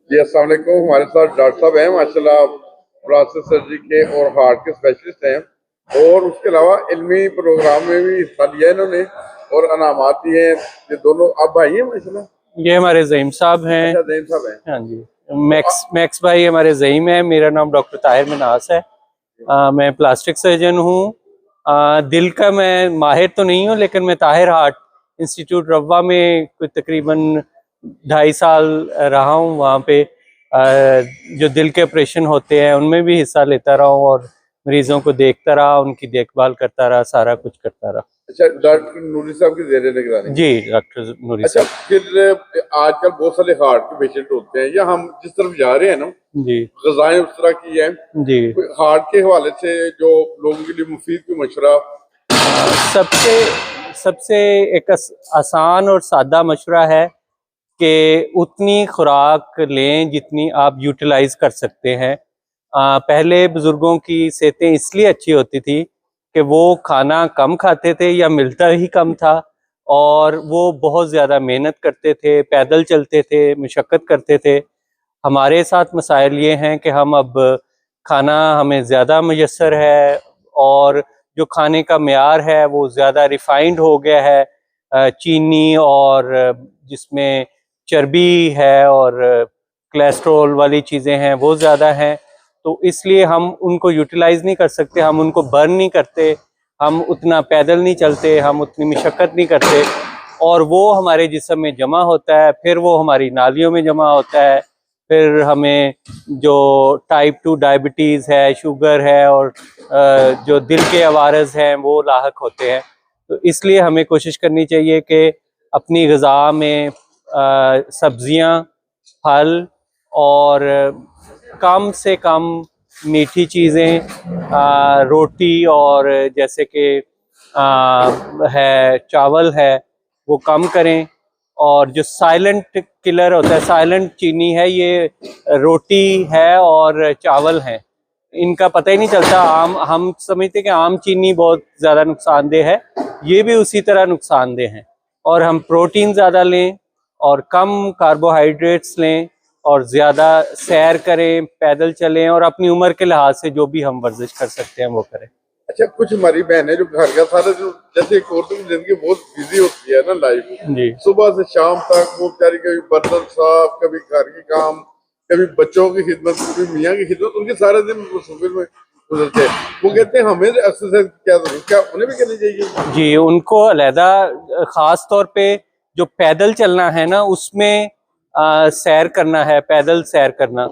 जी अस्सलाम वालेकुम। हमारे साथ डॉक्टर साहब हैं माशाल्लाह, प्लास्टिक सर्जरी के और हार्ट के स्पेशलिस्ट हैं और उसके अलावा इल्मी प्रोग्राम में भी हिस्सा लिया है इन्होंने और अनामात दिए हैं। ये दोनों आप भाई हैं माशाल्लाह। ये हमारे ज़ईम साहब हैं। अच्छा जैन साहब हैं। हाँ जी, मैक्स भाई हमारे ज़ईम है। मेरा नाम डॉक्टर ताहिर मिनास है। मैं प्लास्टिक सर्जन हूँ। दिल का मैं माहिर तो नहीं हूँ, लेकिन मैं ताहिर हार्ट इंस्टीट्यूट रवा में कुछ तकरीबन 2.5 साल रहा हूँ। वहाँ पे जो दिल के ऑपरेशन होते हैं उनमें भी हिस्सा लेता रहा हूँ और मरीजों को देखता रहा, उनकी देखभाल करता रहा, सारा कुछ करता रहा। अच्छा, डॉक्टर नूरी साहब की ज़ेरे निगरानी। जी डॉक्टर नूरी अच्छा, साहब। फिर आजकल बहुत सारे हार्ट के पेशेंट होते हैं या हम जिस तरफ जा रहे हैं ना, जी ग़िज़ाएं उस तरह की हैं, जी। हार्ट के हवाले से जो लोगों के लिए मुफीद कोई मशवरा। सबसे सबसे एक आसान और सादा मशवरा है कि उतनी खुराक लें जितनी आप यूटिलाइज कर सकते हैं। पहले बुजुर्गों की सेहतें इसलिए अच्छी होती थी कि वो खाना कम खाते थे या मिलता ही कम था, और वो बहुत ज़्यादा मेहनत करते थे, पैदल चलते थे, मशक्क़त करते थे। हमारे साथ मसाइल ये हैं कि हम अब खाना हमें ज़्यादा मुयस्सर है और जो खाने का मेयार है वो ज़्यादा रिफाइंड हो गया है। चीनी और जिसमें चर्बी है और कोलेस्ट्रॉल वाली चीज़ें हैं वो ज़्यादा हैं, तो इसलिए हम उनको यूटिलाइज़ नहीं कर सकते, हम उनको बर्न नहीं करते, हम उतना पैदल नहीं चलते, हम उतनी मशक्क़त नहीं करते, और वो हमारे जिस्म में जमा होता है, फिर वो हमारी नालियों में जमा होता है, फिर हमें जो टाइप 2 डायबिटीज़ है, शुगर है और जो दिल के अवारज़ हैं वो लाहक होते हैं। तो इसलिए हमें कोशिश करनी चाहिए कि अपनी ग़िज़ा में सब्ज़ियाँ, फल और कम से कम मीठी चीज़ें, रोटी और जैसे कि है चावल है वो कम करें। और जो साइलेंट किलर होता है, साइलेंट चीनी है, ये रोटी है और चावल है, इनका पता ही नहीं चलता। हम समझते कि आम चीनी बहुत ज़्यादा नुकसानदेह है, ये भी उसी तरह नुकसानदेह हैं। और हम प्रोटीन ज़्यादा लें और कम कार्बोहाइड्रेट्स लें और ज़्यादा सैर करें, पैदल चलें, और अपनी उम्र के लिहाज से जो भी हम वर्जिश कर सकते हैं वो करें। अच्छा, कुछ हमारी बहनें जो घर का सारा जो जैसे एक औरतों की जिंदगी बहुत बिजी होती है ना लाइफ, जी सुबह से शाम तक वो बेचारी कभी बर्तन साफ, कभी घर के काम, कभी बच्चों की खिदमत, कभी मियाँ की खिदमत, उनके सारे दिन मुश्किल में गुजरते हैं। वो कहते हैं हमें एक्सरसाइज क्या जरूरत, क्या उन्हें भी करनी चाहिए? जी, उनको अलहदा ख़ास तौर पे जो पैदल चलना है ना, उसमें सैर करना है, पैदल सैर करना,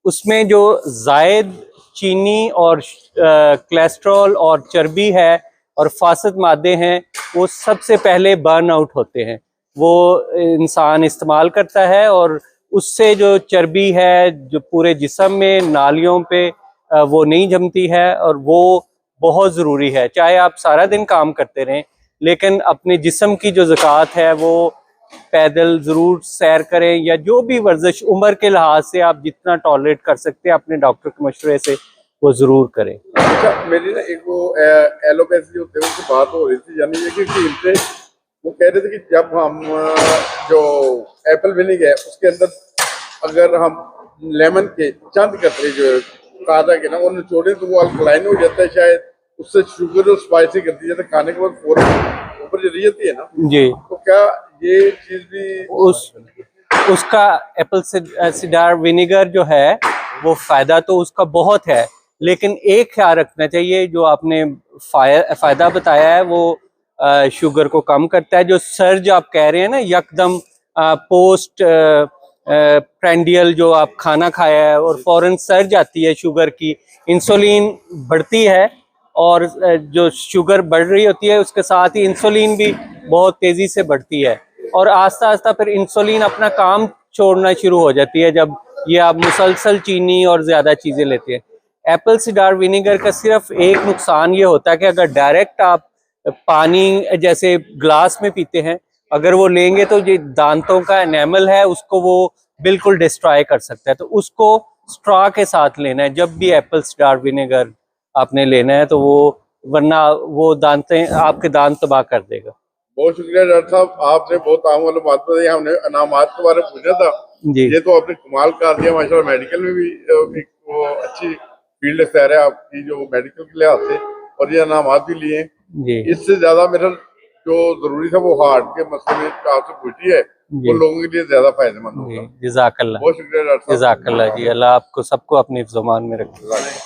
उसमें जो ज़ायद चीनी और कोलेस्ट्रॉल और चर्बी है और फासद मादे हैं, वो सबसे पहले बर्न आउट होते हैं। वो इंसान इस्तेमाल करता है और उससे जो चर्बी है जो पूरे जिस्म में, नालियों पे वो नहीं जमती है, और वो बहुत ज़रूरी है। चाहे आप सारा दिन काम करते रहें, लेकिन अपने जिस्म की जो ज़कात है वो पैदल ज़रूर सैर करें, या जो भी वर्जिश उम्र के लिहाज से आप जितना टॉलरेट कर सकते हैं अपने डॉक्टर के मशवरे से वो ज़रूर करें। अच्छा, मेरी ना एक वो एलोपैथी होते हैं उनसे बात हो रही थी, यानी ये कि इनसे वो कह रहे थे कि जब हम जो एप्पल विनेगर है उसके अंदर अगर हम लेमन के चंद कतरे जो ताज़ा के ना वो निचोड़े तो वो अल्कलाइन हो जाता है, शायद उससे शुगर और स्पाइसी कर दी जाती है, खाने के बाद फौरन ऊपर चली जाती है ना। जी, तो क्या ये चीज़ भी उसका एप्पल सिडार विनेगर जो है वो फ़ायदा तो उसका बहुत है, लेकिन एक ख्याल रखना चाहिए, जो आपने फ़ायदा बताया है वो शुगर को कम करता है। जो सर्ज आप कह रहे हैं ना, यकदम पोस्ट प्रेंडियल, जो आप खाना खाया है और फौरन सर्ज आती है शुगर की, इंसुलिन बढ़ती है, और जो शुगर बढ़ रही होती है उसके साथ ही इंसुलिन भी बहुत तेज़ी से बढ़ती है, और आस्ता आस्ता फिर इंसुलिन अपना काम छोड़ना शुरू हो जाती है जब ये आप मुसलसल चीनी और ज़्यादा चीज़ें लेते हैं। एप्पल सिडार विनेगर का सिर्फ एक नुकसान ये होता है कि अगर डायरेक्ट आप पानी जैसे ग्लास में पीते हैं, अगर वो लेंगे तो ये दांतों का एनेमल है उसको वो बिल्कुल डिस्ट्रॉय कर सकता है, तो उसको स्ट्रॉ के साथ लेना है जब भी एप्पल सिडार विनेगर आपने लेना है, तो वो, वरना वो दांतें आपके दांत तबाह कर देगा। बहुत शुक्रिया डॉक्टर साहब, आपने बहुत आम वाली बात बताई। हमने अनामात के बारे में पूछा था, जी ये तो आपने कमाल कर दिया माशाल्लाह। मेडिकल में भी एक वो अच्छी फील्ड इख्तियार है आपकी जो मेडिकल के लिहाज से, और ये अनामात भी लिए। जी इससे ज्यादा मेरा जो जरूरी था वो हार्ट के मसले में आपसे पूछी है, वो जी लोगों के लिए ज्यादा फायदेमंद जी होगा। जज़ाकल्लाह बहुत शुक्रिया डॉक्टर साहब। जज़ाकल्लाह जी। अल्लाह आपको सबको अपनी ज़ुबान में रखे।